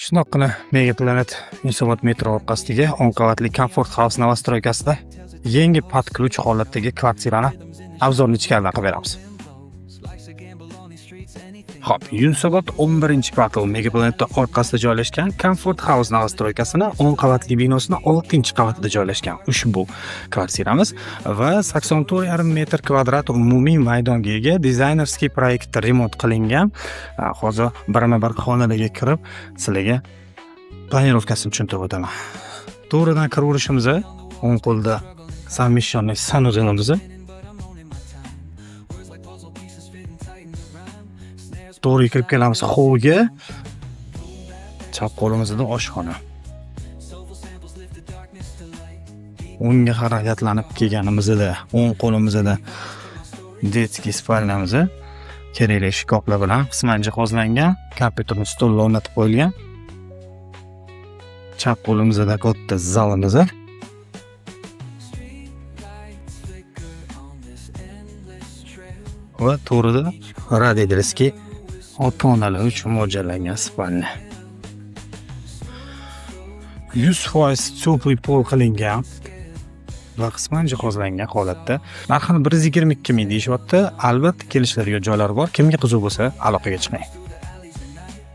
Shundoqqina Mega Planet Yunusobod metro orqasidagi 10 qavatli Comfort House novostroykasida yangi podключ holatdagi kvartirani obzorni ichkaridan qilib beramiz. Xo'p, Yunusobod 11-kvartal Mega Planet orqasida joylashgan Comfort House novostroykasini 10 qavatli binosini 6-qavatida joylashgan ushbu kvartiramiz va 84,5 metr kvadrat umumiy maydonga ega dizaynerskiy proyektda remont qilingan. Hozir birma-bir xonalarga kirib, sizlarga planirovkasini tushuntirib o'taman. To'g'ridan kiraverishimiz o'ng qo'lda совмещенный sanuzelimiz. To'g'ri kirib kelamiz hovliga. Chap qo'limizda oshxona. O'ngga harakatlanib kelganimizda o'ng qo'limizda детский spalnamiz, kerakli shkaflar bilan qisman jihozlangan, kompyuterni stolga o'rnatib qo'yilgan. Chap qo'limizda katta zalimiz. Va to'g'rida родительский ota-onalar uchun mo'ljallangan spalni. 100% teplый pol qilingan va qisman jihozlangan holatda. Narxini 122 ming deyishyapti. Albatta kelishlariga joylar bor. Kimga qiziq bo'lsa, aloqaga chiqing.